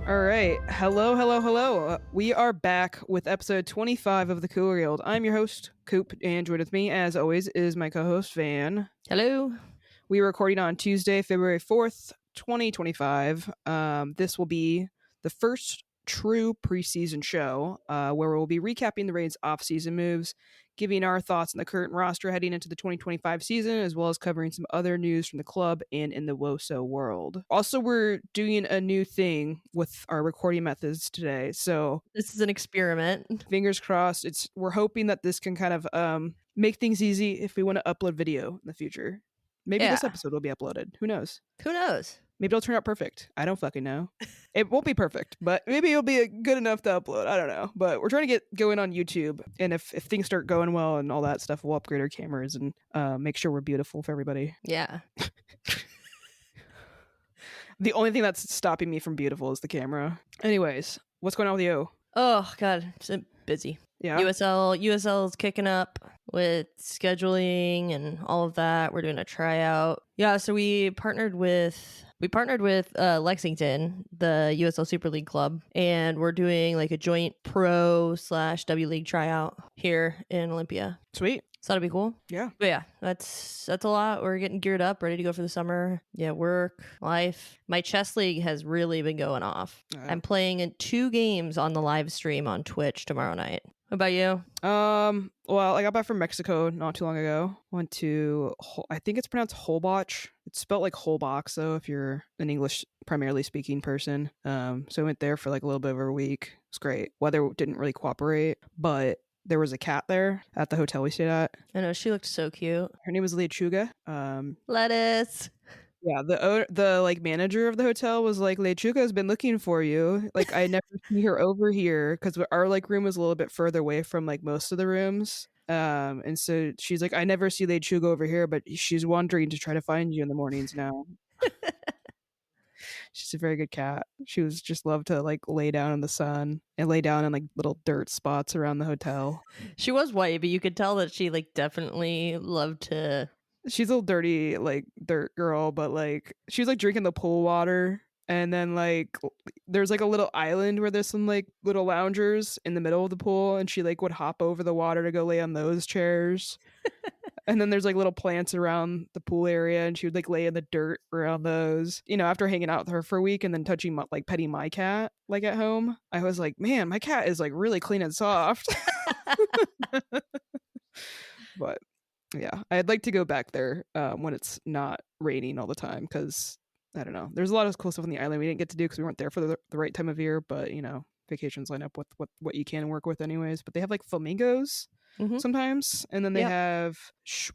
All right. Hello, hello, hello. We are back with episode 25 of the Cooler Guild. I'm your host, Coop, and joined with me, as always, is my co-host, Van. Hello. We are recording on Tuesday, February 4th, 2025. This will be the first true preseason show where we'll be recapping the Raid's off-season moves, giving our thoughts on the current roster heading into the 2025 season, as well as covering some other news from the club and in the woso world. Also, we're doing a new thing with our recording methods today, so this is an experiment. Fingers crossed. We're hoping that this can kind of make things easy if we want to upload video in the future. Maybe this episode will be uploaded. Who knows? Who knows? Maybe it'll turn out perfect. I don't fucking know. It won't be perfect, but maybe it'll be good enough to upload. I don't know. But we're trying to get going on YouTube. And if things start going well and all that stuff, we'll upgrade our cameras and make sure we're beautiful for everybody. Yeah. The only thing that's stopping me from beautiful is the camera. Anyways, what's going on with you? Oh, God. I'm busy. Yeah. USL is kicking up with scheduling and all of that. We're doing a tryout. Yeah, so we partnered with Lexington, the USL Super League club, and we're doing like a joint pro/W League tryout here in Olympia. Sweet. So that'll be cool. Yeah. But yeah, that's a lot. We're getting geared up, ready to go for the summer. Yeah, work, life. My chess league has really been going off. I'm playing in 2 games on the live stream on Twitch tomorrow night. What about you? Well, I got back from Mexico not too long ago. Went to, I think it's pronounced Holbox. It's spelled like Holbox, though, if you're an English primarily speaking person. So I went there for like a little bit over a week. It was great. Weather didn't really cooperate, but there was a cat there at the hotel we stayed at. I know, she looked so cute. Her name was Lechuga. Lettuce. Yeah, the like manager of the hotel was like, Lechuga's been looking for you. Like, I never see her over here because our like room was a little bit further away from like most of the rooms. And so she's like, I never see Lechuga over here, but she's wandering to try to find you in the mornings now. She's a very good cat. She was just loved to like lay down in the sun and lay down in like little dirt spots around the hotel. She was white, but you could tell that she like definitely loved to. She's a little dirty, like dirt girl, but like she was like drinking the pool water. And then like there's like a little island where there's some like little loungers in the middle of the pool, and she like would hop over the water to go lay on those chairs. And then there's like little plants around the pool area, and she would like lay in the dirt around those. You know, after hanging out with her for a week and then petting my cat like at home, I was like, man, my cat is like really clean and soft. But yeah, I'd like to go back there when it's not raining all the time, because I don't know. There's a lot of cool stuff on the island we didn't get to do because we weren't there for the right time of year. But you know, vacations line up with what you can work with anyways. But they have like flamingos sometimes, and then they have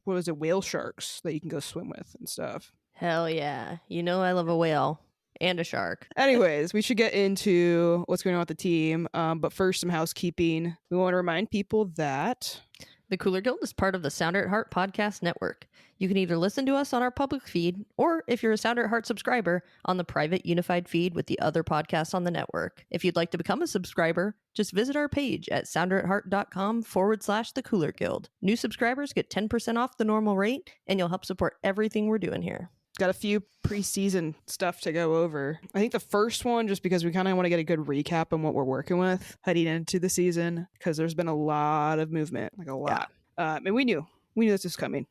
whale sharks that you can go swim with and stuff. Hell yeah. You know I love a whale and a shark. Anyways, we should get into what's going on with the team. But first, some housekeeping. We want to remind people that the Cooler Guild is part of the Sounder at Heart podcast network. You can either listen to us on our public feed, or if you're a Sounder at Heart subscriber, on the private unified feed with the other podcasts on the network. If you'd like to become a subscriber, just visit our page at sounderatheart.com/the Cooler Guild. New subscribers get 10% off the normal rate, and you'll help support everything we're doing here. Got a few preseason stuff to go over. I think the first one, just because we kind of want to get a good recap on what we're working with heading into the season, because there's been a lot of movement, like a lot. Yeah. And we knew this was coming.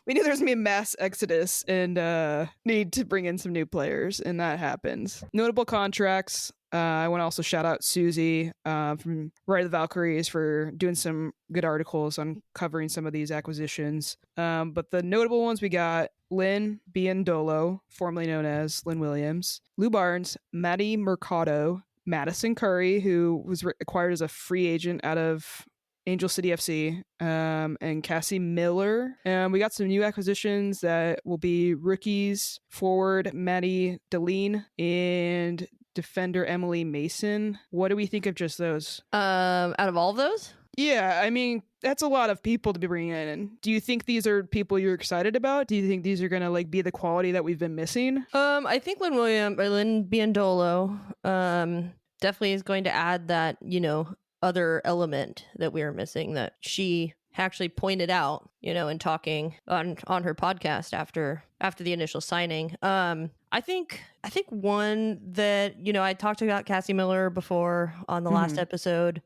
We knew there was going to be a mass exodus and need to bring in some new players, and that happens. Notable contracts. I want to also shout out Susie from Ride of the Valkyries for doing some good articles on covering some of these acquisitions. But the notable ones we got: Lynn Biondolo, formerly known as Lynn Williams, Lou Barnes, Maddie Mercado, Madison Curry, who was acquired as a free agent out of Angel City FC, and Cassie Miller. We got some new acquisitions that will be rookies: forward Maddie Deline and defender Emily Mason. What do we think of just those? Out of all of those? Yeah, I mean, that's a lot of people to be bringing in. Do you think these are people you're excited about? Do you think these are going to like be the quality that we've been missing? I think Lynn Biondolo definitely is going to add that, you know, other element that we are missing that she actually pointed out, in talking on her podcast after the initial signing. I think one that, I talked about Cassie Miller before on the last episode.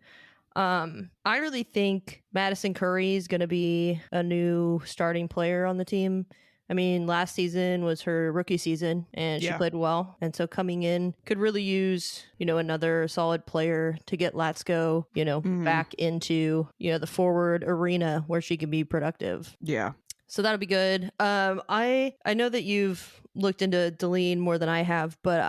I really think Madison Curry is going to be a new starting player on the team. I mean, last season was her rookie season and she played well. And so coming in could really use, another solid player to get Latsko, back into, the forward arena where she can be productive. Yeah. So that'll be good. I know that you've looked into Deline more than I have, but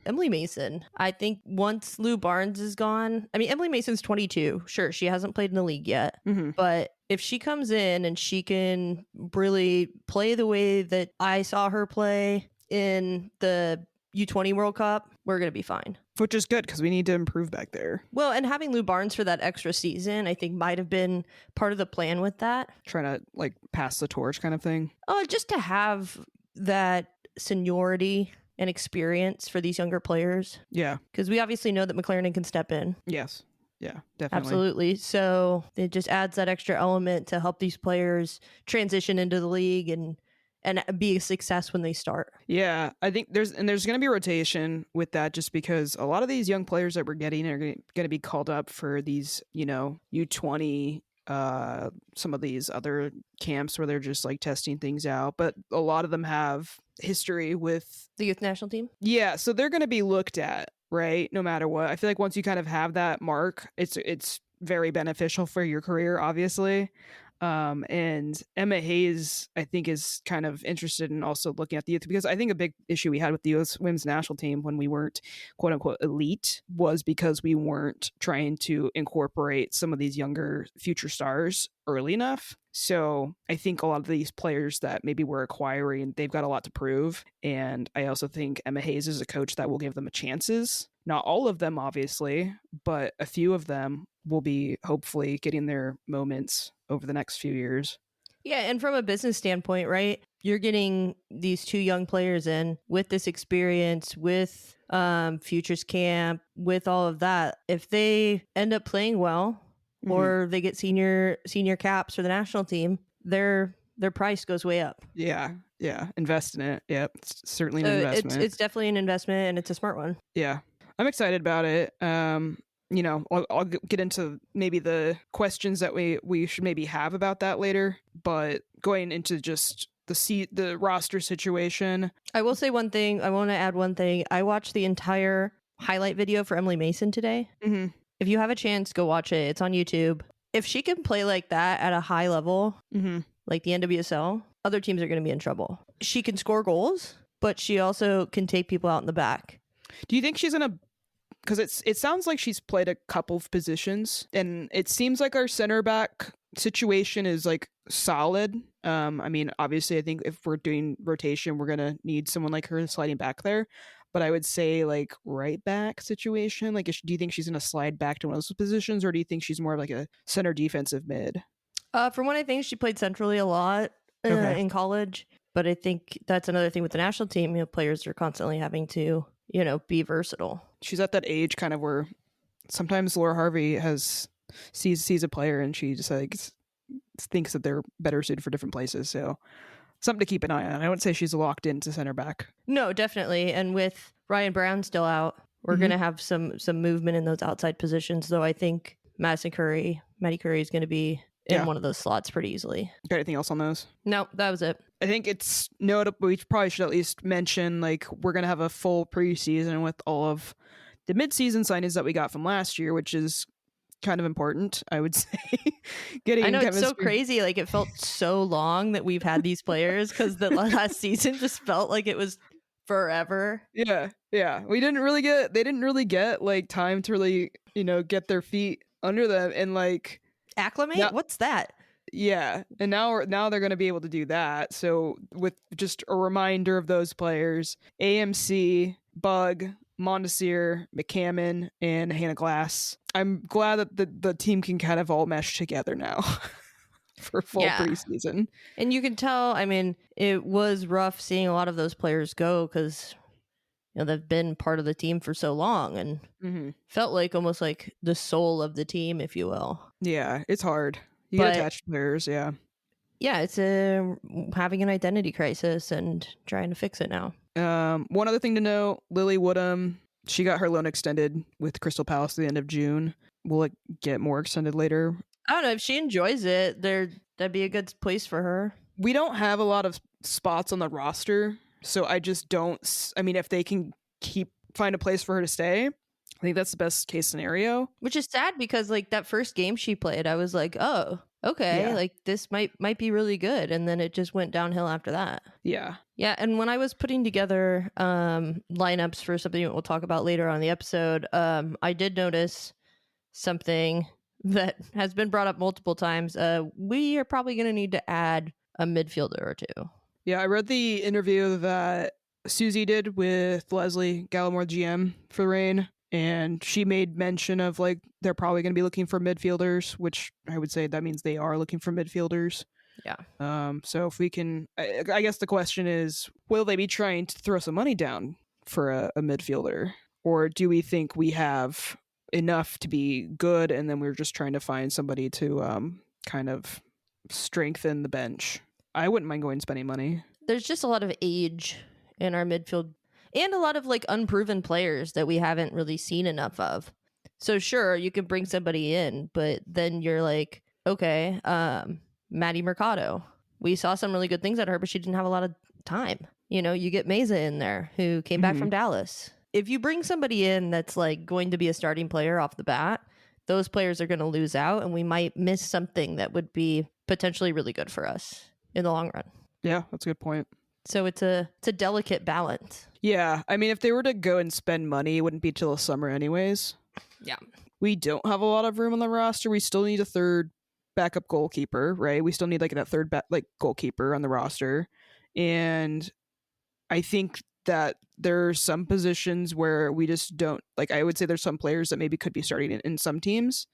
Emily Mason, I think once Lou Barnes is gone, I mean, Emily Mason's 22. Sure, she hasn't played in the league yet, but if she comes in and she can really play the way that I saw her play in the U20 World Cup, we're going to be fine. Which is good because we need to improve back there. Well, and having Lou Barnes for that extra season, I think might have been part of the plan with that. Trying to pass the torch kind of thing. Oh, just to have that seniority and experience for these younger players. Yeah. Because we obviously know that McLaren can step in. Yes. Yeah, definitely. Absolutely. So it just adds that extra element to help these players transition into the league and be a success when they start. Yeah, I think there's going to be rotation with that just because a lot of these young players that we're getting are going to be called up for these, U20, some of these other camps where they're just testing things out. But a lot of them have history with the youth national team. Yeah, so they're going to be looked at, right? No matter what. I feel like once you kind of have that mark, it's very beneficial for your career, obviously. And Emma Hayes, I think, is kind of interested in also looking at the youth because I think a big issue we had with the U.S. women's national team when we weren't quote unquote elite was because we weren't trying to incorporate some of these younger future stars early enough. So I think a lot of these players that maybe we're acquiring, they've got a lot to prove. And I also think Emma Hayes is a coach that will give them chances. Not all of them, obviously, but a few of them will be hopefully getting their moments over the next few years. Yeah, and from a business standpoint, right? You're getting these two young players in with this experience, with futures camp, with all of that. If they end up playing well, or they get senior caps for the national team, their price goes way up. Yeah. Invest in it. Yep. It's certainly an investment. It's definitely an investment, and it's a smart one. Yeah. I'm excited about it. I'll get into maybe the questions that we should maybe have about that later, but going into just the roster situation. I will say one thing. I want to add one thing. I watched the entire highlight video for Emily Mason today. If you have a chance, go watch it. It's on YouTube. If she can play like that at a high level, like the NWSL, other teams are going to be in trouble. She can score goals, but she also can take people out in the back. Do you think she's going to... Because it sounds like she's played a couple of positions, and it seems like our center back situation is solid. I mean, obviously, I think if we're doing rotation, we're going to need someone like her sliding back there. But I would say right back situation, do you think she's going to slide back to one of those positions, or do you think she's more of a center defensive mid? From what I think, she played centrally a lot in college. But I think that's another thing with the national team. Players are constantly having to, be versatile. She's at that age kind of where sometimes Laura Harvey sees a player and she just thinks that they're better suited for different places. So something to keep an eye on. I wouldn't say she's locked into center back. No, definitely. And with Ryan Brown still out, we're going to have some movement in those outside positions. Though I think Maddie Curry is going to be in one of those slots pretty easily. Got anything else on those? No, that was it. I think it's notable. We probably should at least mention we're going to have a full preseason with all of the mid-season signings that we got from last year, which is kind of important, I would say. I know, it's so crazy. It felt so long that we've had these players because the last season just felt like it was forever. Yeah. They didn't really get time to really, get their feet under them and acclimate. Now, what's that? Yeah, and now they're going to be able to do that. So with just a reminder of those players: AMC, Bug, Mondesir, McCammon, and Hannah Glass. I'm glad that the team can kind of all mesh together now for full preseason. And you can tell, I mean, it was rough seeing a lot of those players go because they've been part of the team for so long and felt almost like the soul of the team, if you will. Yeah, it's hard. You get attached to players, yeah. Yeah, it's having an identity crisis and trying to fix it now. One other thing to know, Lily Woodham, she got her loan extended with Crystal Palace at the end of June. Will it get more extended later? I don't know. If she enjoys it, that'd be a good place for her. We don't have a lot of spots on the roster, so I just don't... I mean, if they can find a place for her to stay, I think that's the best case scenario. Which is sad because, like, that first game she played, I was like, oh, okay, Yeah. like, this might be really good. And then it just went downhill after that. Yeah. Yeah, and when I was putting together lineups for something that we'll talk about later on the episode, I did notice something that has been brought up multiple times. We are probably going to need to add a midfielder or two. Yeah, I read the interview that Susie did with Leslie Gallimore, GM for Reign, and she made mention of, like, they're probably going to be looking for midfielders, which I would say that means they are looking for midfielders. Yeah. So if we can, I guess the question is, will they be trying to throw some money down for a midfielder? Or do we think we have enough to be good and then we're just trying to find somebody to kind of strengthen the bench? I wouldn't mind going and spending money. There's just a lot of age in our midfield and a lot of, like, unproven players that we haven't really seen enough of. So sure, you can bring somebody in, but then you're like, okay, Maddie Mercado. We saw some really good things at her, but she didn't have a lot of time. You know, you get Meza in there who came back from Dallas. If you bring somebody in that's, like, going to be a starting player off the bat, those players are going to lose out and we might miss something that would be potentially really good for us in the long run. Yeah, that's a good point. So it's a delicate balance. Yeah, I mean, if they were to go and spend money, it wouldn't be till the summer anyways. Yeah. We don't have a lot of room on the roster. We still need a third backup goalkeeper, right? We still need, like, that third goalkeeper on the roster. And I think that there are some positions where we just don't, like, I would say there's some players that maybe could be starting in some teams.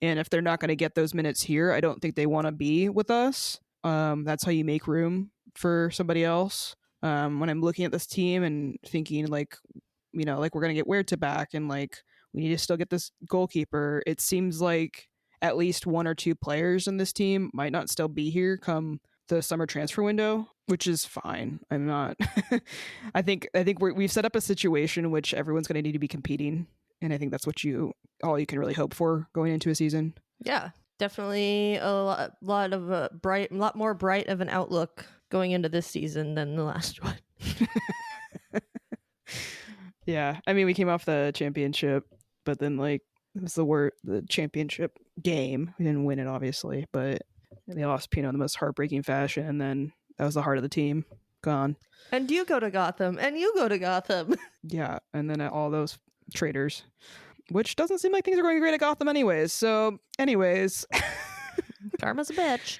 And if they're not going to get those minutes here, I don't think they want to be with us. That's how you make room for somebody else. When I'm looking at this team and thinking, like, you know, like, we're going to get Huerta back and, like, we need to still get this goalkeeper. It seems like at least one or two players in this team might not still be here come the summer transfer window, which is fine. I'm not. I think we've set up a situation in which everyone's going to need to be competing, and I think that's all you can really hope for going into a season. Yeah, definitely a lot more bright of an outlook going into this season than the last one. Yeah, I mean, we came off the championship, but then, like, it was the championship game. We didn't win it, obviously, but they lost Pino in the most heartbreaking fashion, and then that was the heart of the team gone. And you go to Gotham, and you go to Gotham. Yeah, and then all those traitors, which doesn't seem like things are going great at Gotham anyways. So, anyways. Karma's a bitch.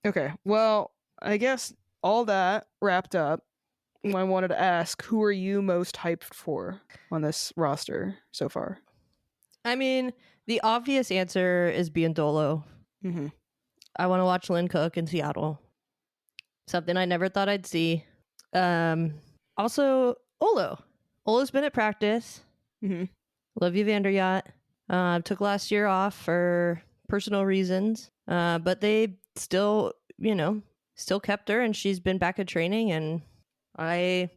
Okay, well, I guess all that wrapped up, I wanted to ask, who are you most hyped for on this roster so far? I mean, the obvious answer is Biondolo. Mm-hmm. I want to watch Lynn Cook in Seattle. Something I never thought I'd see. Also, Olo. Olo's been at practice. Mm-hmm. Olivia Vanderyacht took last year off for personal reasons, but they still kept her, and she's been back at training, and I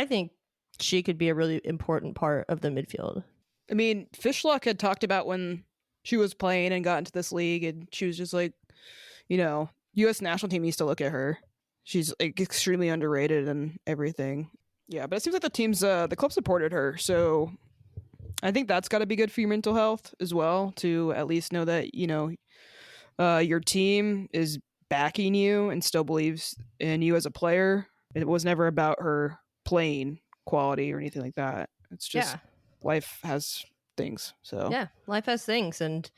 think she could be a really important part of the midfield. I mean, Fishlock had talked about when she was playing and got into this league, and she was just like, you know, U.S. national team needs to look at her. She's, like, extremely underrated and everything. Yeah, but it seems like the club supported her, so I think that's got to be good for your mental health as well, to at least know that, you know, your team is backing you and still believes in you as a player. It was never about her playing quality or anything like that. It's just life has things. So yeah, life has things, and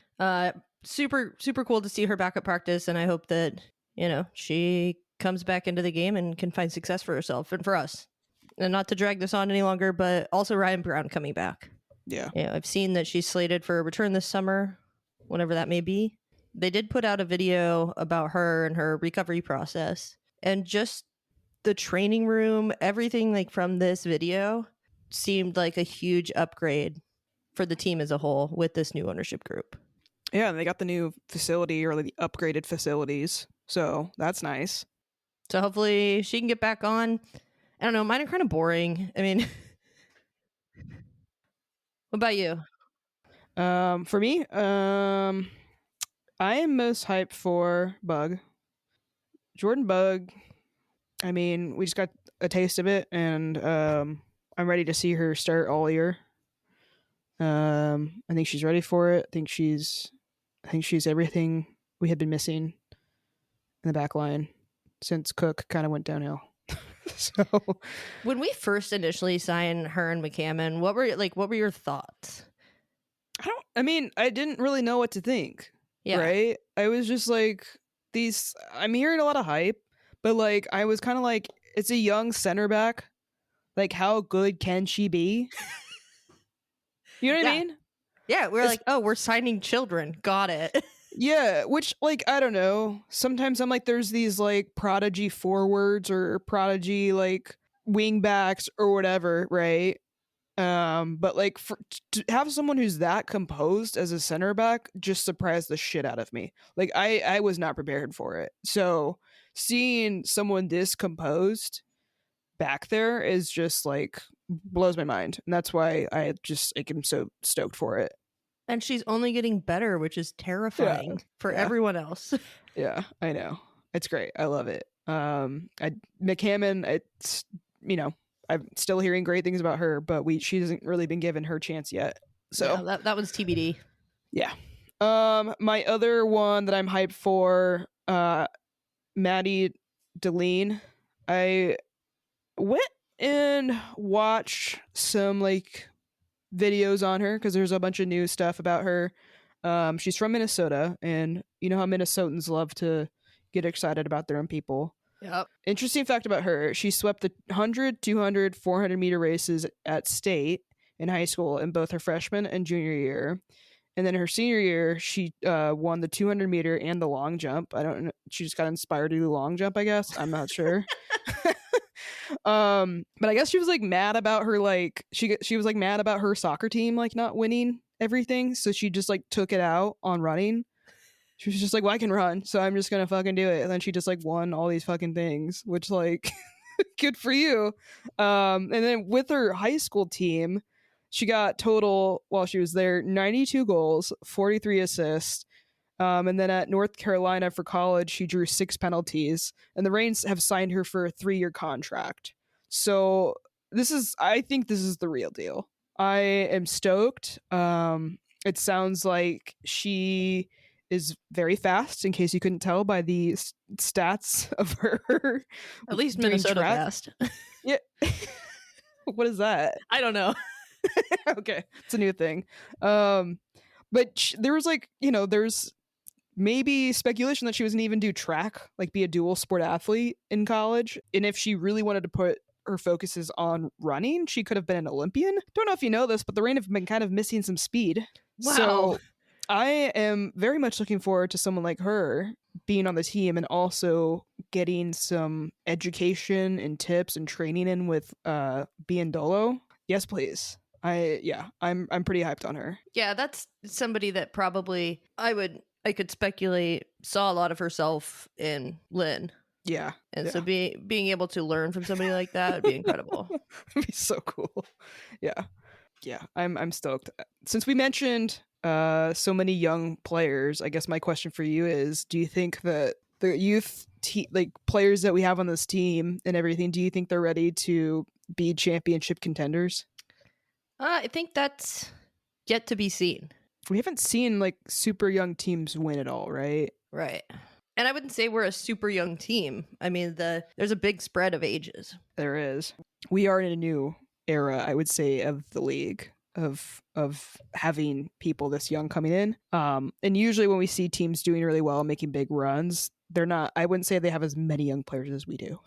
super cool to see her back at practice. And I hope that, you know, she comes back into the game and can find success for herself and for us. And not to drag this on any longer, but also Ryan Brown coming back. Yeah, I've seen that she's slated for a return this summer, whenever that may be. They did put out a video about her and her recovery process, and just the training room, everything, like, from this video seemed like a huge upgrade for the team as a whole with this new ownership group. Yeah, and they got the new facility or like the upgraded facilities. So that's nice. So hopefully she can get back on. I don't know. Mine are kind of boring. I mean, what about you? For me, I am most hyped for Bug. Jordan Bug. I mean, we just got a taste of it, and I'm ready to see her start all year. I think she's ready for it. I think she's everything we had been missing in the back line since Cook kind of went downhill. So When we first initially signed her and McCammon, what were your thoughts? I didn't really know what to think. Yeah. Right? I was just like, I'm hearing a lot of hype, but like I was kind of like, it's a young center back. Like, how good can she be? You know what I mean? Yeah, we're like, oh, we're signing children. Got it. Yeah, which, like, I don't know. Sometimes I'm like, there's these like prodigy forwards or prodigy like wingbacks or whatever, right? But like to have someone who's that composed as a center back just surprised the shit out of me. Like I was not prepared for it. So seeing someone this composed back there is just like blows my mind, and that's why I just like am so stoked for it. And she's only getting better, which is terrifying for everyone else. Yeah, I know. It's great. I love it. McCammon, it's, you know, I'm still hearing great things about her, but she hasn't really been given her chance yet. So yeah, that was TBD. Yeah. My other one that I'm hyped for, Maddie Deline. I went and watched some like videos on her because there's a bunch of new stuff about her. She's from Minnesota, and you know how Minnesotans love to get excited about their own people. Yep. Interesting fact about her, she swept the 100, 200, 400 meter races at state in high school in both her freshman and junior year. And then her senior year, she won the 200 meter and the long jump. I don't know. She just got inspired to do the long jump, I guess. I'm not sure. But I guess she was like mad about her, like she was like mad about her soccer team like not winning everything. So she just like took it out on running. She was just like, well, I can run, so I'm just gonna fucking do it. And then she just like won all these fucking things, which like good for you. And then with her high school team, she got total while she was there 92 goals, 43 assists. And then at North Carolina for college, she drew 6 penalties, and the Reigns have signed her for a 3-year contract. So I think this is the real deal. I am stoked. It sounds like she is very fast, in case you couldn't tell by the stats of her. At least Minnesota fast. Yeah. What is that? I don't know. Okay, it's a new thing. But there was like, there's maybe speculation that she was going to even do track, like be a dual sport athlete in college. And if she really wanted to put her focuses on running, she could have been an Olympian. Don't know if you know this, but the Reign have been kind of missing some speed. Wow. So I am very much looking forward to someone like her being on the team and also getting some education and tips and training in with Biondolo. Yes, please. I'm pretty hyped on her. Yeah, that's somebody that probably I could speculate saw a lot of herself in Lynn. Yeah. And so being able to learn from somebody like that would be incredible. It'd be so cool. Yeah. Yeah, I'm stoked. Since we mentioned so many young players, I guess my question for you is, do you think that the youth players that we have on this team and everything, do you think they're ready to be championship contenders? I think that's yet to be seen. We haven't seen like super young teams win at all, right? Right. And I wouldn't say we're a super young team. I mean, there's a big spread of ages. There is. We are in a new era, I would say, of the league of having people this young coming in. And usually when we see teams doing really well, making big runs, I wouldn't say they have as many young players as we do.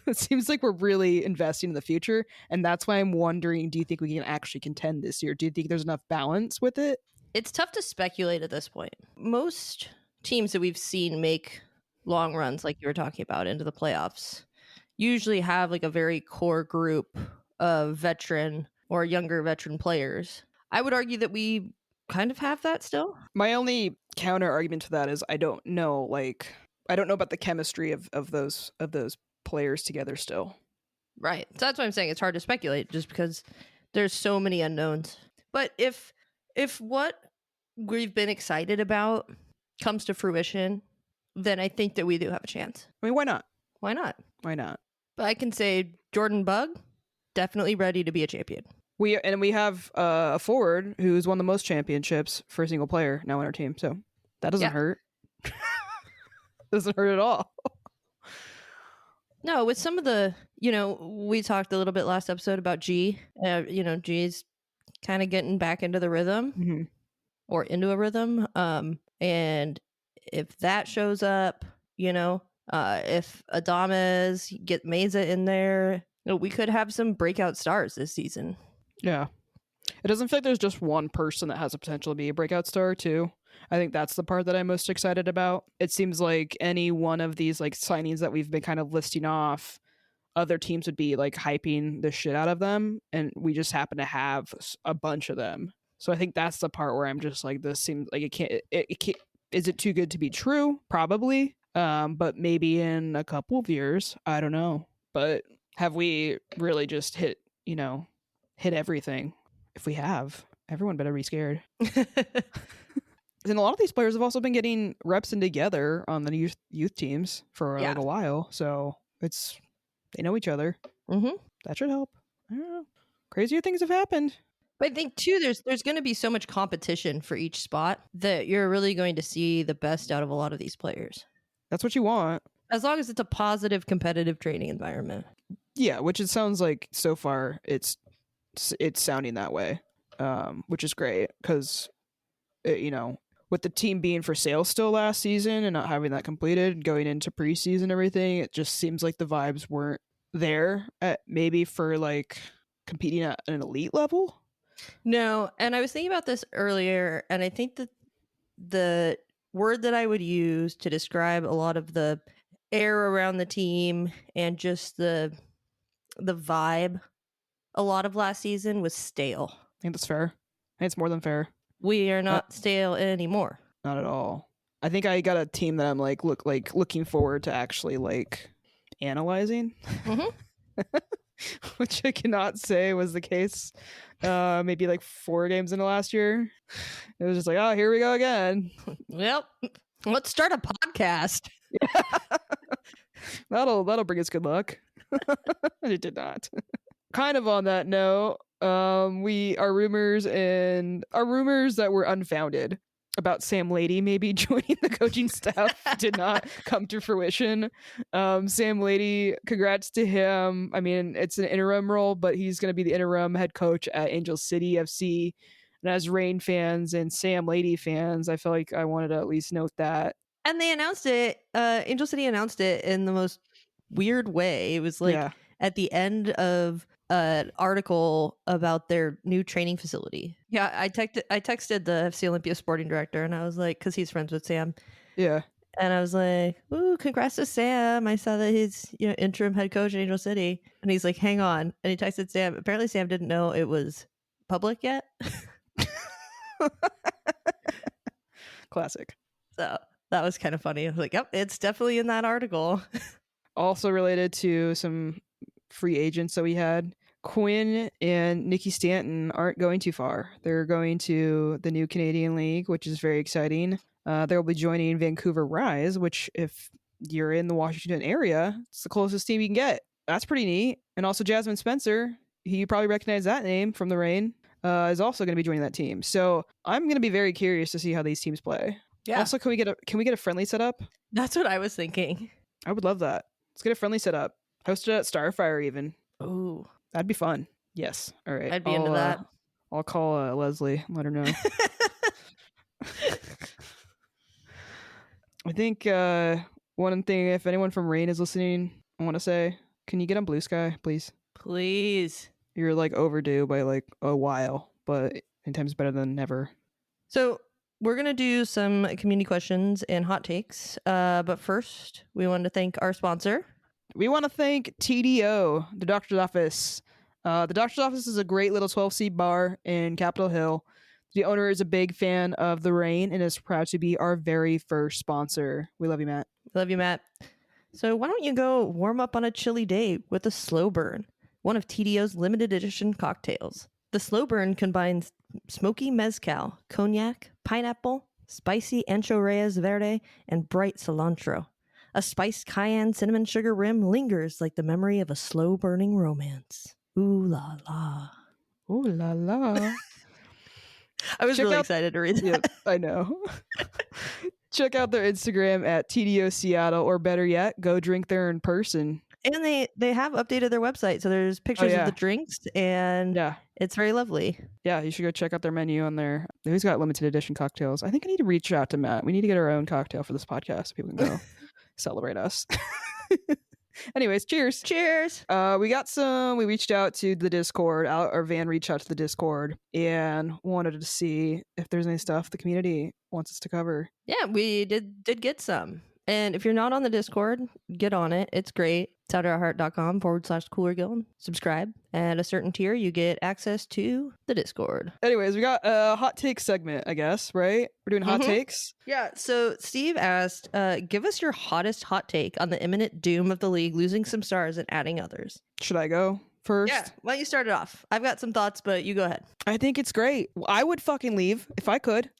It seems like we're really investing in the future, and that's why I'm wondering, do you think we can actually contend this year? Do you think there's enough balance with it? It's tough to speculate at this point. Most teams that we've seen make long runs, like you were talking about, into the playoffs, usually have like a very core group of veteran or younger veteran players. I would argue that we kind of have that still. My only counter argument to that is I don't know about the chemistry of those players together still. Right. So that's why I'm saying it's hard to speculate just because there's so many unknowns. But if what we've been excited about comes to fruition, then I think that we do have a chance. I mean, why not? Why not? Why not? But I can say Jordan Bug, definitely ready to be a champion. We have a forward who's won the most championships for a single player now on our team. So that doesn't hurt. Doesn't hurt at all. No, with some of the, we talked a little bit last episode about G. G's kind of getting back into the rhythm or into a rhythm. And if that shows up, if Adames get Meza in there, we could have some breakout stars this season. Yeah. It doesn't feel like there's just one person that has the potential to be a breakout star too. I think that's the part that I'm most excited about. It seems like any one of these like signings that we've been kind of listing off, other teams would be like hyping the shit out of them, and we just happen to have a bunch of them. So I think that's the part where I'm just like, this seems like it can't. Is it too good to be true? Probably. But maybe in a couple of years, I don't know. But have we really just hit everything? If we have, everyone better be scared. And a lot of these players have also been getting reps in together on the youth teams for a little while, so they know each other. That should help. I don't know. Crazier things have happened. But I think too, there's going to be so much competition for each spot that you're really going to see the best out of a lot of these players. That's what you want, as long as it's a positive, competitive training environment. Yeah, which it sounds like so far it's sounding that way, which is great because with the team being for sale still last season and not having that completed, going into preseason and everything, it just seems like the vibes weren't there maybe for like competing at an elite level. No, and I was thinking about this earlier, and I think that the word that I would use to describe a lot of the air around the team and just the vibe a lot of last season was stale. I think that's fair. I think it's more than fair. We are not stale anymore. Not at all. I think I got a team that I'm looking forward to actually like analyzing, which I cannot say was the case. Maybe like 4 games into last year, it was just like, oh, here we go again. Well, let's start a podcast. That'll bring us good luck. It did not. Kind of on that note, our rumors that were unfounded about Sam Lady maybe joining the coaching staff did not come to fruition. Sam Lady, congrats to him. I mean, it's an interim role, but he's going to be the interim head coach at Angel City FC. And as Reign fans and Sam Lady fans, I feel like I wanted to at least note that. And they announced it. Angel City announced it in the most weird way. It was like at the end of an article about their new training facility. Yeah, I texted the FC Olympia sporting director, and I was like, because he's friends with Sam. Yeah. And I was like, ooh, congrats to Sam. I saw that he's interim head coach at Angel City. And he's like, hang on. And he texted Sam. Apparently Sam didn't know it was public yet. Classic. So that was kind of funny. I was like, yep, it's definitely in that article. Also related to some free agents that we had, Quinn and Nikki Stanton aren't going too far. They're going to the new Canadian League, which is very exciting. They'll be joining Vancouver Rise, which if you're in the Washington area, it's the closest team you can get. That's pretty neat. And also Jasmine Spencer, you probably recognize that name from the Reign, is also going to be joining that team. So I'm going to be very curious to see how these teams play. Yeah. Also, can we get a friendly set up? That's what I was thinking. I would love that. Let's get a friendly set up. Hosted at Starfire even. Ooh. That'd be fun. Yes. All right. I'd be into that. I'll call Leslie. Let her know. I think one thing, if anyone from Reign is listening, I want to say, can you get on Bluesky, please? Please. You're like overdue by like a while, but 10 times better than never. So we're going to do some community questions and hot takes. But first, we want to thank our sponsor. We want to thank TDO, the Doctor's Office. The Doctor's Office is a great little 12-seat bar in Capitol Hill. The owner is a big fan of the rain and is proud to be our very first sponsor. We love you, Matt. Love you, Matt. So why don't you go warm up on a chilly day with a slow burn, one of TDO's limited edition cocktails. The slow burn combines smoky mezcal, cognac, pineapple, spicy ancho reyes verde, and bright cilantro. A spiced cayenne cinnamon sugar rim lingers like the memory of a slow burning romance. Ooh la la. Ooh la la. I was really excited to read that. Yep, I know. Check out their Instagram at TDO Seattle, or better yet, go drink there in person. And they have updated their website, so there's pictures of the drinks, and it's very lovely. Yeah, you should go check out their menu on there. They've always got limited edition cocktails. I think I need to reach out to Matt. We need to get our own cocktail for this podcast so people can go celebrate us. Anyways, cheers. Cheers. We reached out to the Discord. Our van reached out to the Discord and wanted to see if there's any stuff the community wants us to cover. Yeah, we did get some. And if you're not on the Discord, get on it. It's great. sounderourheart.com/Cooler Guild. Subscribe. At a certain tier, you get access to the Discord. Anyways, we got a hot take segment, I guess, right? We're doing hot takes? Yeah, so Steve asked, give us your hottest hot take on the imminent doom of the league losing some stars and adding others. Should I go first? Yeah, why don't you start it off? I've got some thoughts, but you go ahead. I think it's great. I would fucking leave if I could.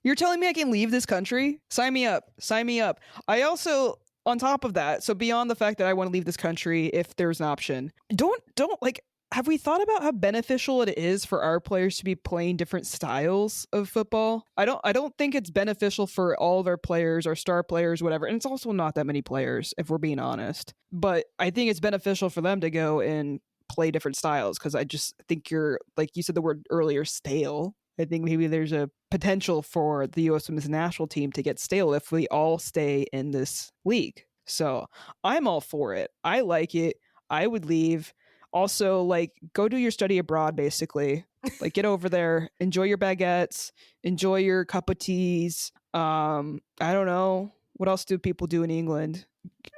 You're telling me I can leave this country? Sign me up. Sign me up. I also, on top of that, so beyond the fact that I want to leave this country if there's an option, don't like, have we thought about how beneficial it is for our players to be playing different styles of football? I don't think it's beneficial for all of our players, our star players, whatever. And it's also not that many players, if we're being honest. But I think it's beneficial for them to go and play different styles, because I just think you're, like you said the word earlier, stale. I think maybe there's a potential for the U.S. Women's National Team to get stale if we all stay in this league. So I'm all for it. I like it. I would leave. Also, like, go do your study abroad, basically. Like, get over there, enjoy your baguettes, enjoy your cup of teas. I don't know. What else do people do in England?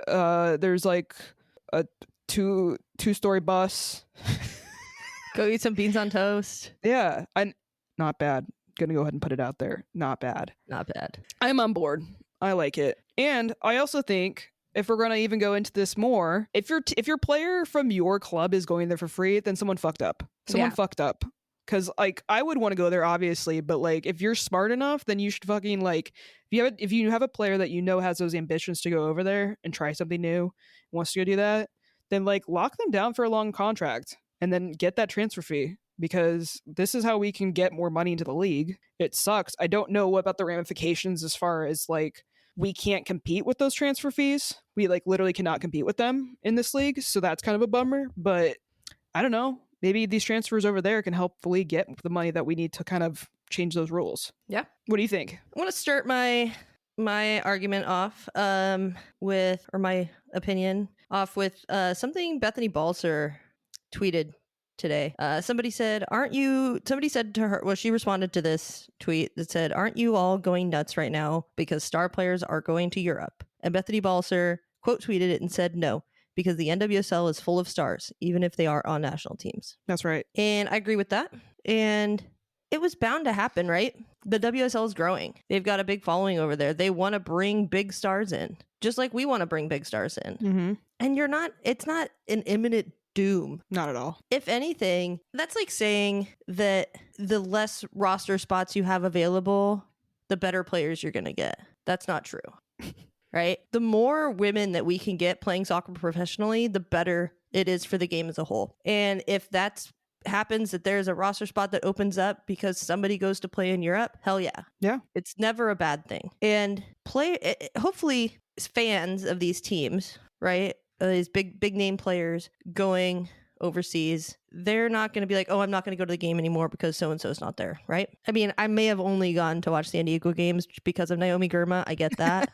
There's like a two-story bus. Go eat some beans on toast. Yeah. Not bad. Gonna go ahead and put it out there. Not bad. Not bad. I'm on board. I like it. And I also think, if we're gonna even go into this more, if your player from your club is going there for free, then someone fucked up. Someone fucked up. Because, like, I would want to go there, obviously, but, like, if you're smart enough, then you should fucking, like, if you have a player that you know has those ambitions to go over there and try something new, wants to go do that, then, like, lock them down for a long contract and then get that transfer fee. Because this is how we can get more money into the league. It sucks. I don't know what about the ramifications as far as, like, we can't compete with those transfer fees. We, like, literally cannot compete with them in this league. So that's kind of a bummer. But I don't know. Maybe these transfers over there can help the league get the money that we need to kind of change those rules. Yeah. What do you think? I want to start my argument off my opinion off with something Bethany Balser tweeted today. Somebody said to her, well, she responded to this tweet that said, "Aren't you all going nuts right now because star players are going to Europe?" And Bethany Balser quote tweeted it and said, "No, because the NWSL is full of stars, even if they are on national teams." That's right. And I agree with that. And it was bound to happen, right? The WSL is growing. They've got a big following over there. They want to bring big stars in, just like we want to bring big stars in. Mm-hmm. And it's not an imminent doom. Not at all. If anything, that's like saying that the less roster spots you have available, the better players you're going to get. That's not true. Right? The more women that we can get playing soccer professionally, the better it is for the game as a whole. And if that happens, that there's a roster spot that opens up because somebody goes to play in Europe, hell yeah. Yeah. It's never a bad thing. And hopefully fans of these teams, right? These big name players going overseas, they're not going to be like, oh, I'm not going to go to the game anymore because so-and-so's not there, right? I mean, I may have only gone to watch San Diego games because of Naomi Girma. I get that.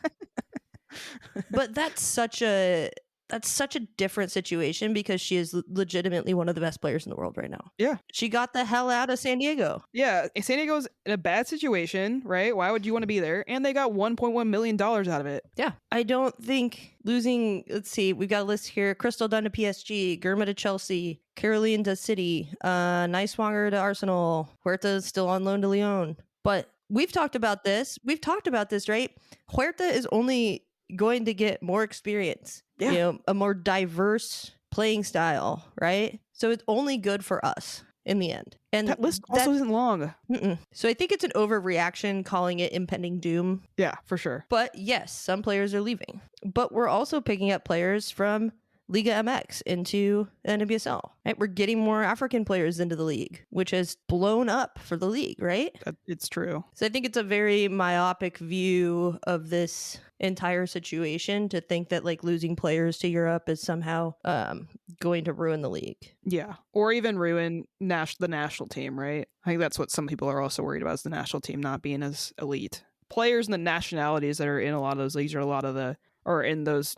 But that's such a that's such a different situation because she is legitimately one of the best players in the world right now. Yeah. She got the hell out of San Diego. Yeah. San Diego's in a bad situation, right? Why would you want to be there? And they got $1.1 million out of it. Yeah. I don't think losing, let's see, we've got a list here. Crystal Dunn to PSG, Girma to Chelsea, Caroline to City, Neiswanger to Arsenal, Huerta's still on loan to Lyon. But we've talked about this, right? Huerta is only going to get more experience, a more diverse playing style, right? So it's only good for us in the end. And that list also isn't long. So I think it's an overreaction calling it impending doom. Yeah, for sure. But yes, some players are leaving. But we're also picking up players from Liga MX into NWSL, right? We're getting more African players into the league, which has blown up for the league, right? It's true. So I think it's a very myopic view of this entire situation to think that like losing players to Europe is somehow going to ruin the league. Yeah. Or even ruin the national team, right? I think that's what some people are also worried about, is the national team not being as elite. Players and the nationalities that are in a lot of those leagues we're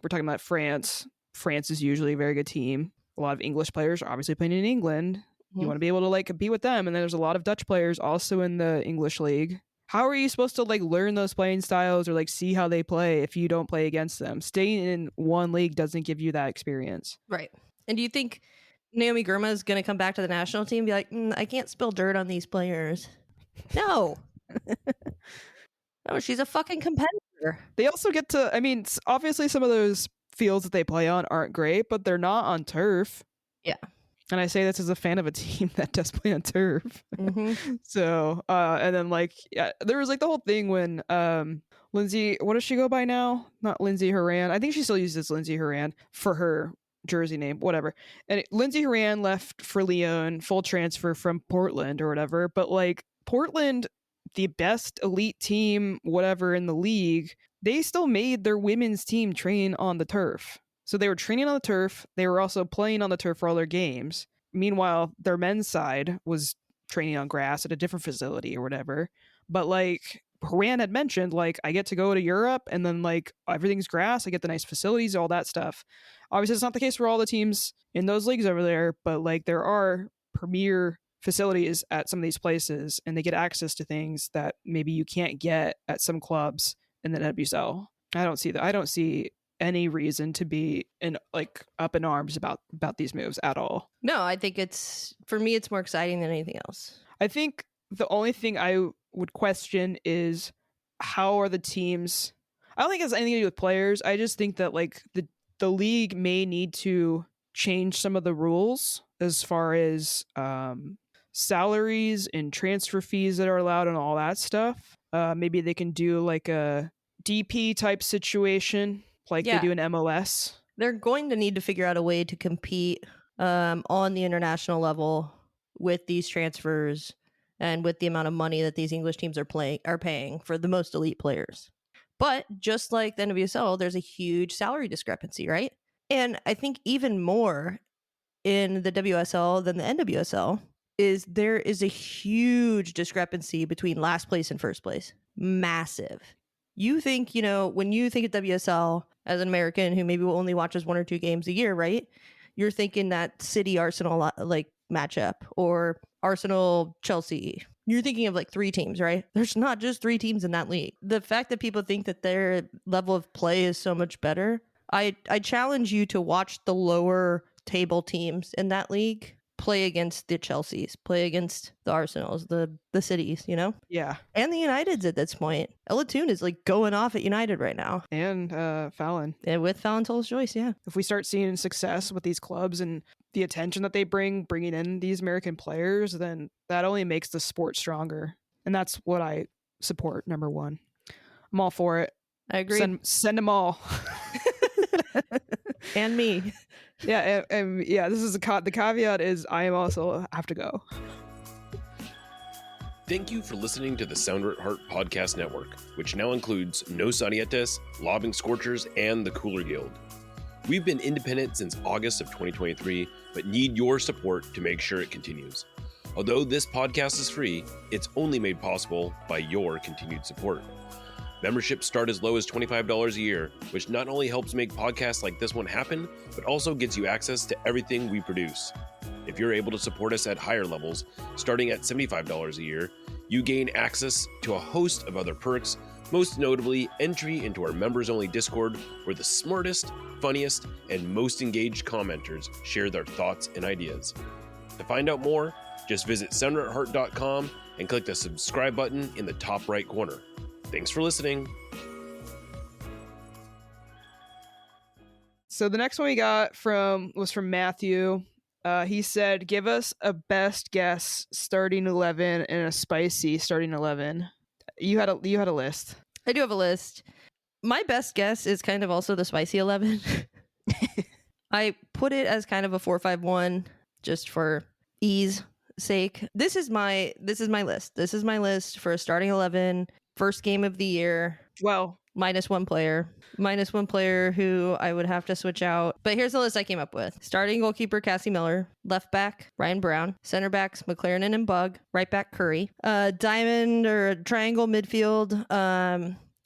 talking about France. France is usually a very good team. A lot of English players are obviously playing in England. You want to be able to like compete with them. And then there's a lot of Dutch players also in the English league. How are you supposed to like learn those playing styles or like see how they play if you don't play against them? Staying in one league doesn't give you that experience. Right. And do you think Naomi Girma is going to come back to the national team and be like, I can't spill dirt on these players? No. No, she's a fucking competitor. They also get to, obviously some of those fields that they play on aren't great, but they're not on turf. Yeah. And I say this as a fan of a team that does play on turf. So, and then there was like the whole thing when Lindsay, what does she go by now? Not Lindsay Horan. I think she still uses Lindsay Horan for her jersey name, whatever. And Lindsay Horan left for Lyon, full transfer from Portland or whatever. But like Portland, the best elite team, whatever in the league, they still made their women's team train on the turf. So they were training on the turf. They were also playing on the turf for all their games. Meanwhile, their men's side was training on grass at a different facility or whatever. But like Horan had mentioned, like, I get to go to Europe and then like everything's grass. I get the nice facilities, all that stuff. Obviously, it's not the case for all the teams in those leagues over there, but like there are premier facilities at some of these places and they get access to things that maybe you can't get at some clubs in the NWSL. I don't see any reason to be up in arms about these moves at all. No, I think for me it's more exciting than anything else. I think the only thing I would question is how are the teams. I don't think it has anything to do with players. I just think that like the league may need to change some of the rules as far as salaries and transfer fees that are allowed and all that stuff. Maybe they can do like a DP type situation like they do in MLS. They're going to need to figure out a way to compete on the international level with these transfers and with the amount of money that these English teams are paying for the most elite players. But just like the NWSL, there's a huge salary discrepancy, right? And I think even more in the WSL than the NWSL is there is a huge discrepancy between last place and first place. Massive. You think, when you think of WSL as an American who maybe only watches 1 or 2 games a year, right? You're thinking that City Arsenal like matchup or Arsenal Chelsea. You're thinking of like 3 teams, right? There's not just 3 teams in that league. The fact that people think that their level of play is so much better, I challenge you to watch the lower table teams in that league play against the Chelseas, play against the Arsenals, the Cities, Yeah. And the Uniteds at this point. Ella Toon is like going off at United right now. And Fallon. And with Fallon Tullis-Joyce, yeah. If we start seeing success with these clubs and the attention that they bringing in these American players, then that only makes the sport stronger. And that's what I support, number one. I'm all for it. I agree. Send them all. And me. Yeah, and this is the caveat is I am also have to go. Thank you for listening to the Sounder at Heart Podcast Network, which now includes No Sarietes, Lobbing Scorchers, and the Cooler Guild. We've been independent since August of 2023, but need your support to make sure it continues. Although this podcast is free, it's only made possible by your continued support. Memberships start as low as $25 a year, which not only helps make podcasts like this one happen, but also gets you access to everything we produce. If you're able to support us at higher levels, starting at $75 a year, you gain access to a host of other perks, most notably entry into our members-only Discord, where the smartest, funniest, and most engaged commenters share their thoughts and ideas. To find out more, just visit sounderatheart.com and click the subscribe button in the top right corner. Thanks for listening. So the next one we got was from Matthew. He said, give us a best guess starting 11 and a spicy starting 11. You had a list. I do have a list. My best guess is kind of also the spicy 11. I put it as kind of a 4-5-1 just for ease sake. This is my list. This is my list for a starting 11, first game of the year. Well, minus one player who I would have to switch out. But here's the list I came up with. Starting goalkeeper Cassie Miller, left back Ryan Brown, center backs McLaren and Bug, right back Curry, diamond or triangle midfield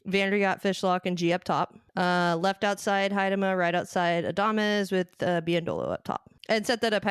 Vandergat, Fishlock, and G up top. Left outside Haidema, right outside Adames with Biandolo up top. And set that up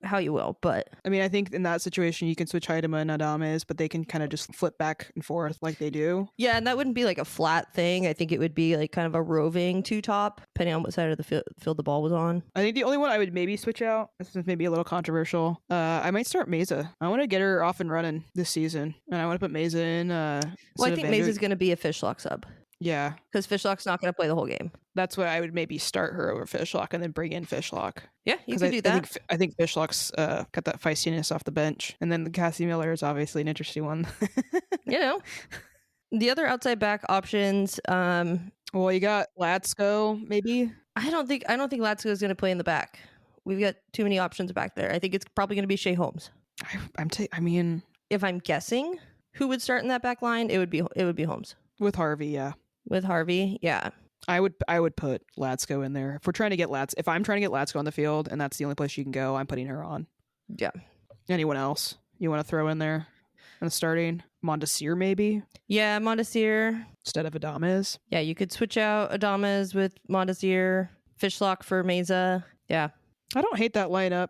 how you will, but I mean, I think in that situation you can switch Haidema and Adames, but they can kind of just flip back and forth like they do. Yeah, and that wouldn't be like a flat thing. I think it would be like kind of a roving two top, depending on what side of the field the ball was on. I think the only one I would maybe switch out, this is maybe a little controversial, I might start Meza. I want to get her off and running this season, and I want to put Meza in. Well, I think Meza's going to be a Fishlock sub. Yeah. Because Fishlock's not going to play the whole game. That's why I would maybe start her over Fishlock and then bring in Fishlock. Yeah, you can do that. I think Fishlock's got that feistiness off the bench. And then the Cassie Miller is obviously an interesting one. You know, the other outside back options. Well, you got Latsko, maybe. I don't think Latsko is going to play in the back. We've got too many options back there. I think it's probably going to be Shea Holmes. I mean, if I'm guessing who would start in that back line, it would be Holmes with Harvey. Yeah. With Harvey, yeah. I would put Latsko in there. If I'm trying to get Latsko on the field and that's the only place she can go, I'm putting her on. Yeah. Anyone else you want to throw in there and starting? Mondesir maybe? Yeah, Mondesir. Instead of Adames? Yeah, you could switch out Adames with Mondesir, Fishlock for Meza. Yeah. I don't hate that lineup.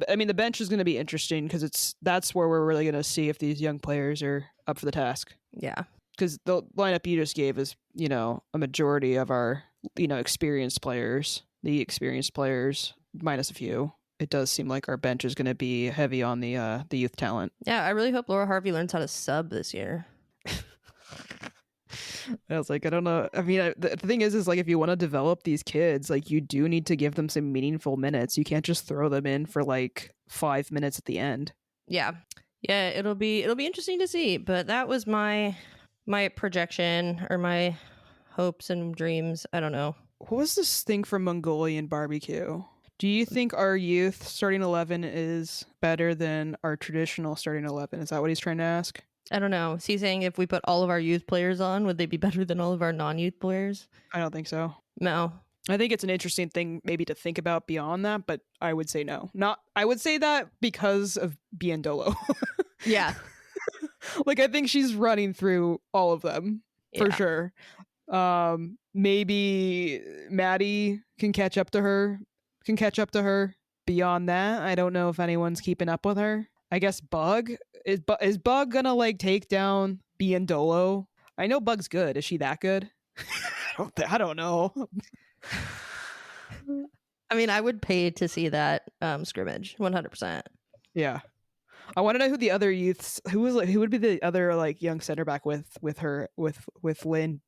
I mean, the bench is going to be interesting because that's where we're really going to see if these young players are up for the task. Yeah. Because the lineup you just gave is, a majority of our, experienced players. The experienced players, minus a few. It does seem like our bench is going to be heavy on the youth talent. Yeah, I really hope Laura Harvey learns how to sub this year. I was like, I don't know. I mean, the thing is like if you want to develop these kids, like you do need to give them some meaningful minutes. You can't just throw them in for like 5 minutes at the end. Yeah. Yeah, it'll be interesting to see. But that was my projection or my hopes and dreams. I don't know. What was this thing from Mongolian barbecue? Do you think our youth starting 11 is better than our traditional starting 11? Is that what he's trying to ask? I don't know. Is he saying if we put all of our youth players on, would they be better than all of our non-youth players? I don't think so. No. I think it's an interesting thing maybe to think about beyond that, but I would say no. I would say that because of Biandolo. Yeah. Like I think she's running through all of them for sure. Maybe Maddie can catch up to her. Beyond that, I don't know if anyone's keeping up with her. I guess Bug is Bug gonna like take down Biandolo? I know Bug's good. Is she that good? I don't know. I mean, I would pay to see that scrimmage 100%. Yeah. I want to know who the other youths who would be the other like young center back with Lynn,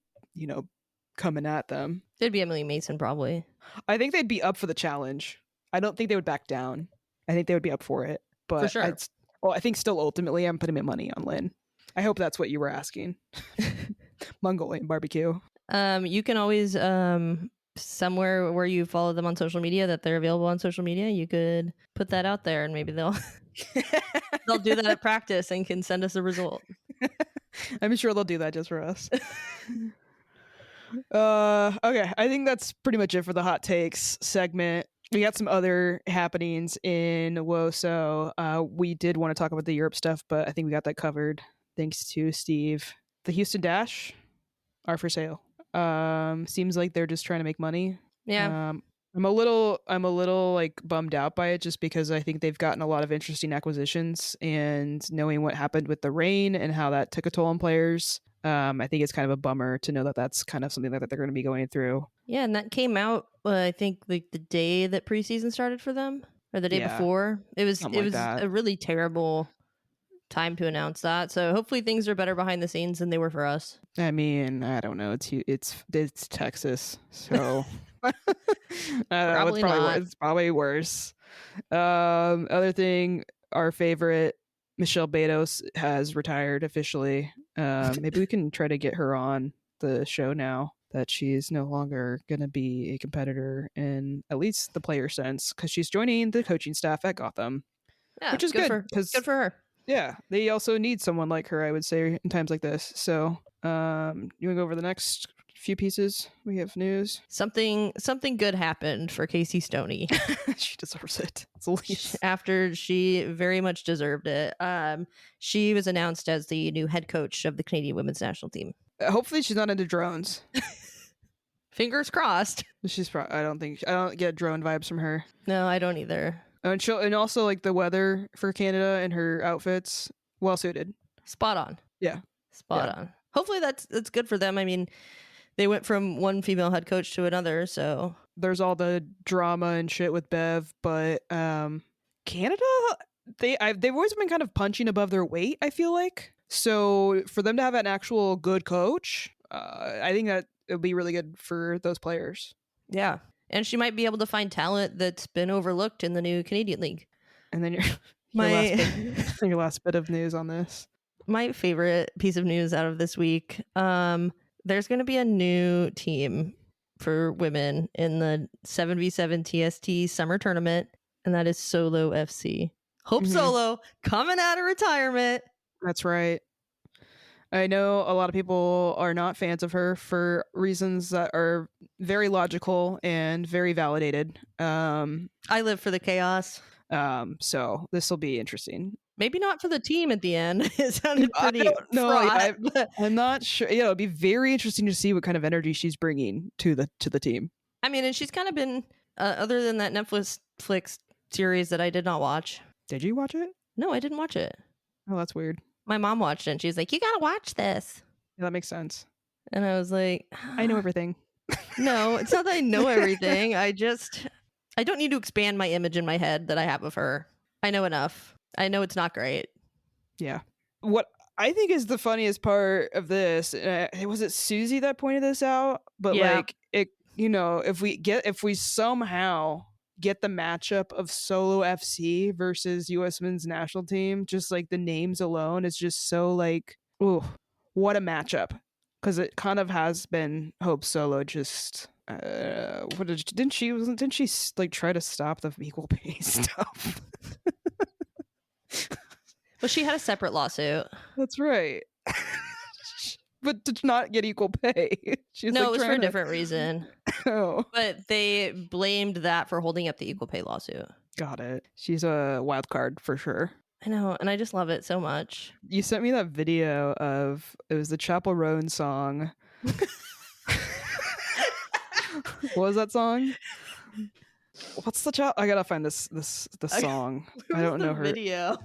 coming at them. It'd be Emily Mason probably. I think they'd be up for the challenge. I don't think they would back down. I think they would be up for it. But for sure. I think still ultimately I'm putting my money on Lynn. I hope that's what you were asking. Mongolian barbecue. You can always somewhere where you follow them on social media that they're available on social media, you could put that out there and maybe they'll do that at practice and can send us a result. I'm sure they'll do that just for us. Okay, I think that's pretty much it for the hot takes segment. We got some other happenings in woso. We did want to talk about the Europe stuff, but I think we got that covered thanks to Steve. The Houston Dash are for sale. Seems like they're just trying to make money. Yeah. I'm a little like bummed out by it just because I think they've gotten a lot of interesting acquisitions, and knowing what happened with the rain and how that took a toll on players. I think it's kind of a bummer to know that that's kind of something that they're going to be going through. Yeah, and that came out I think like the day that preseason started for them, or the day before. It was a really terrible time to announce that. So hopefully things are better behind the scenes than they were for us. I mean, I don't know. It's Texas, so Probably not. It's probably worse. Other thing, our favorite Michelle Betos has retired officially. Maybe we can try to get her on the show now that she's no longer going to be a competitor in at least the player sense, because she's joining the coaching staff at Gotham. Yeah, which is good. Good for her. Yeah, they also need someone like her, I would say, in times like this. So, you want to go over the next few pieces? We have news. Something good happened for Casey Stoney. She deserves it. It's the least. After she very much deserved it. She was announced as the new head coach of the Canadian women's national team. Hopefully she's not into drones. Fingers crossed. I don't get drone vibes from her. No, I don't either. And also like the weather for Canada and her outfits, well suited. Spot on. Yeah. Spot on. Hopefully that's good for them. I mean, they went from one female head coach to another, so there's all the drama and shit with Bev, but Canada, they've always been kind of punching above their weight, I feel like. So for them to have an actual good coach, I think that it would be really good for those players. Yeah. And she might be able to find talent that's been overlooked in the new Canadian League. And then your last bit of news on this. My favorite piece of news out of this week. There's going to be a new team for women in the 7v7 TST summer tournament, and that is Solo FC. Hope Solo coming out of retirement. That's right. I know a lot of people are not fans of her for reasons that are very logical and very validated. I live for the chaos. So this will be interesting. Maybe not for the team at the end. It sounded pretty fraught. I'm not sure. Yeah, it'll be very interesting to see what kind of energy she's bringing to the team. I mean, and she's kind of been, other than that Netflix series that I did not watch. Did you watch it? No, I didn't watch it. Oh, that's weird. My mom watched it and she's like, you gotta watch this. Yeah, that makes sense. And I was like, I know everything. No, it's not that I know everything. I don't need to expand my image in my head that I have of her. I know enough. I know it's not great. Yeah. What I think is the funniest part of this, was it Susie that pointed this out? But like it, if we somehow get the matchup of Solo FC versus US Men's National Team, just like the names alone is just so like, ooh, what a matchup. Because it kind of has been Hope Solo just didn't she like try to stop the equal pay stuff? Well, she had a separate lawsuit. That's right. But to not get equal pay. No, it was for a different reason. Oh. But they blamed that for holding up the equal pay lawsuit. Got it. She's a wild card for sure. I know, and I just love it so much. You sent me that video it was the Chapel Roan song. What was that song? What's the I gotta find the song. I don't know her video.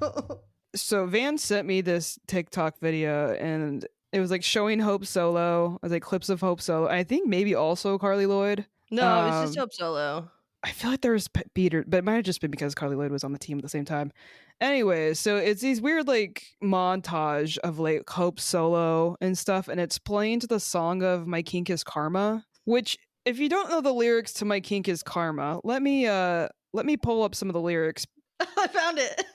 So Van sent me this TikTok video, and it was like showing Hope Solo. It was like clips of Hope Solo. I think maybe also Carly Lloyd. No, it's just Hope Solo. I feel like there was Peter, but it might have just been because Carly Lloyd was on the team at the same time. Anyways, so it's these weird like montage of like Hope Solo and stuff, and it's playing to the song of My Kink is Karma, which if you don't know the lyrics to My Kink is Karma, let me pull up some of the lyrics. I found it.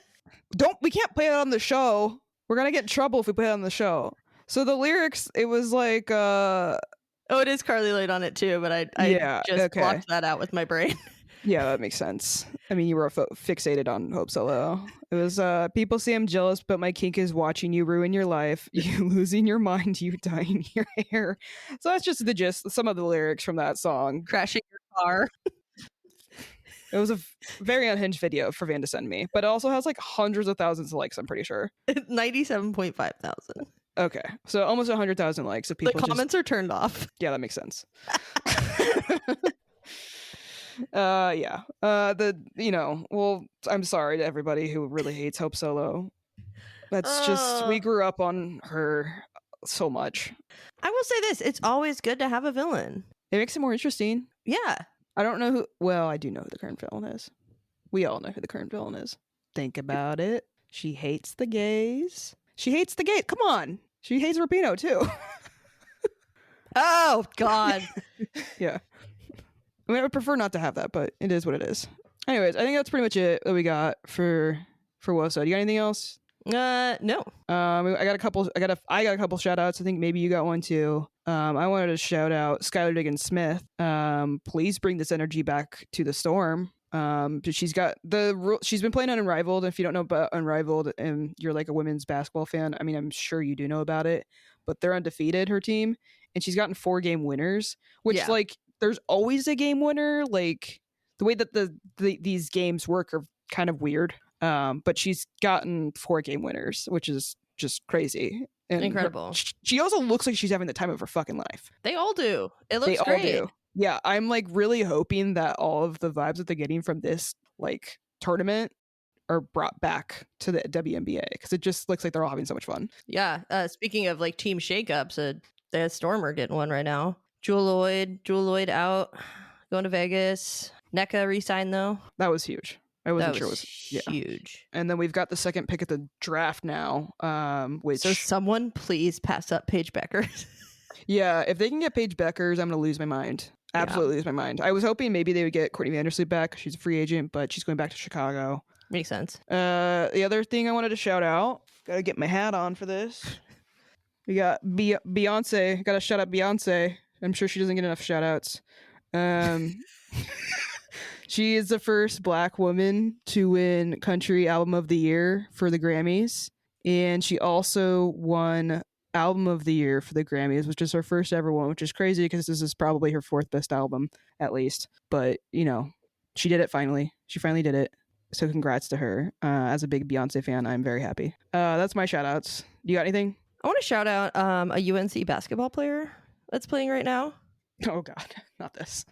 We can't play it on the show. We're gonna get in trouble if we play it on the show. So the lyrics, it was like it is Carly Lloyd on it too, but I just blocked that out with my brain. Yeah, that makes sense. I mean, you were fixated on Hope Solo. It was people say I'm jealous, but my kink is watching you ruin your life. You losing your mind, you dyeing your hair. So that's just the gist, some of the lyrics from that song. Crashing your car. It was a very unhinged video for Van to send me, but it also has like hundreds of thousands of likes, I'm pretty sure. 97.5 thousand. Okay, so almost 100,000 likes. If people The comments are turned off. Yeah, that makes sense. Yeah. Well, I'm sorry to everybody who really hates Hope Solo. That's just, we grew up on her so much. I will say this, it's always good to have a villain. It makes it more interesting. Yeah. I don't know I do know who the current villain is. We all know who the current villain is. Think about it. She hates the gays. She hates the gays. Come on. She hates Rapino too. Oh, God. Yeah. I mean, I would prefer not to have that, but it is what it is. Anyways, I think that's pretty much it that we got for Woso. Do you got anything else? No. I got a couple shout outs. I think maybe you got one too. I wanted to shout out Skylar Diggins Smith. Please bring this energy back to the Storm. She's been playing on Unrivaled. If you don't know about Unrivaled and you're like a women's basketball fan, I mean, I'm sure you do know about it, but they're undefeated, her team, and she's gotten 4-game winners, which like there's always a game winner. Like the way that these games work are kind of weird. But she's gotten 4-game winners, which is just crazy. And incredible. She also looks like she's having the time of her fucking life. They all do. It looks great. All do. Yeah, I'm like really hoping that all of the vibes that they're getting from this like tournament are brought back to the WNBA because it just looks like they're all having so much fun. Yeah. Speaking of like team shakeups, the Storm are getting one right now. Jewel Lloyd out, going to Vegas. NECA re-signed though. That was huge. I wasn't sure it was huge. And then we've got the second pick at the draft now. So someone please pass up Paige Becker. Yeah, if they can get Paige Beckers, I'm gonna lose my mind. Absolutely lose my mind. I was hoping maybe they would get Courtney Vandersloot back. She's a free agent, but she's going back to Chicago. Makes sense. The other thing I wanted to shout out, gotta get my hat on for this. We got Beyonce. Gotta shout out Beyonce. I'm sure she doesn't get enough shout outs. She is the first Black woman to win Country Album of the Year for the Grammys. And she also won Album of the Year for the Grammys, which is her first ever one, which is crazy because this is probably her 4th best album, at least. But, she did it finally. She finally did it. So congrats to her. As a big Beyonce fan, I'm very happy. That's my shout outs. You got anything? I want to shout out a UNC basketball player that's playing right now. Oh, God. Not this.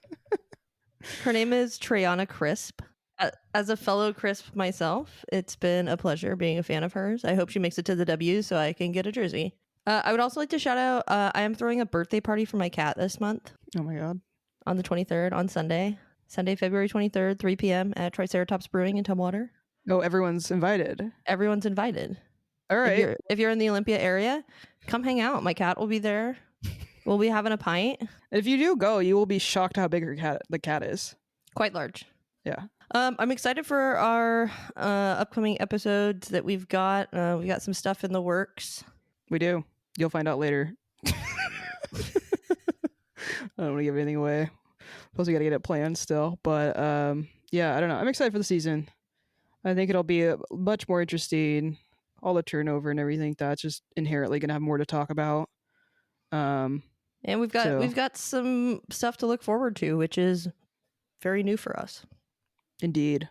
Her name is Treyana Crisp. As a fellow Crisp myself, it's been a pleasure being a fan of hers. I hope she makes it to the W so I can get a jersey. I would also like to shout out, I am throwing a birthday party for my cat this month. Oh my God. On the 23rd, on Sunday, February 23rd, 3 p.m. at Triceratops Brewing in Tumwater. Oh, everyone's invited. Everyone's invited. All right. If you're in the Olympia area, come hang out. My cat will be there. We'll be having a pint. If you do go, you will be shocked how big the cat is. Quite large. Yeah. I'm excited for our upcoming episodes that we've got. We got some stuff in the works. We do. You'll find out later. I don't want to give anything away. Plus, we got to get it planned still. But yeah, I don't know. I'm excited for the season. I think it'll be much more interesting. All the turnover and everything. That's just inherently going to have more to talk about. And we've got some stuff to look forward to, which is very new for us. Indeed.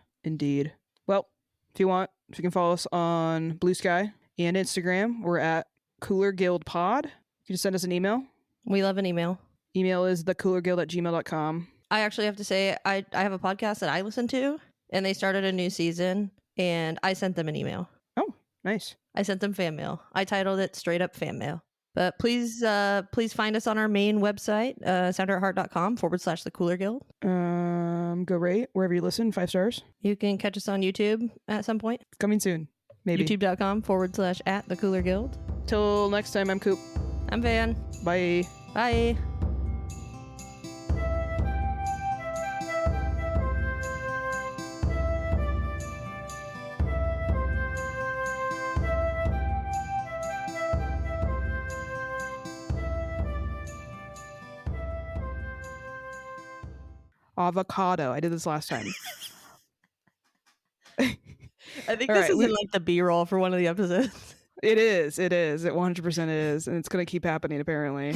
Well, if you can follow us on Bluesky and Instagram. We're at Cooler Guild Pod. You can just send us an email. We love an email. Email is thecoolerguild@gmail.com. I actually have to say I have a podcast that I listen to, and they started a new season, and I sent them an email. Oh, nice. I sent them fan mail. I titled it Straight Up Fan Mail. But please find us on our main website, soundeartheart.com/the Cooler Guild. Go rate wherever you listen, 5 stars. You can catch us on YouTube at some point. Coming soon, maybe. YouTube.com/@the Cooler Guild. Till next time, I'm Coop. I'm Van. Bye. Bye. Avocado. I did this last time. I think this is in like the B-roll for one of the episodes. It is. It 100% is. And it's going to keep happening, apparently.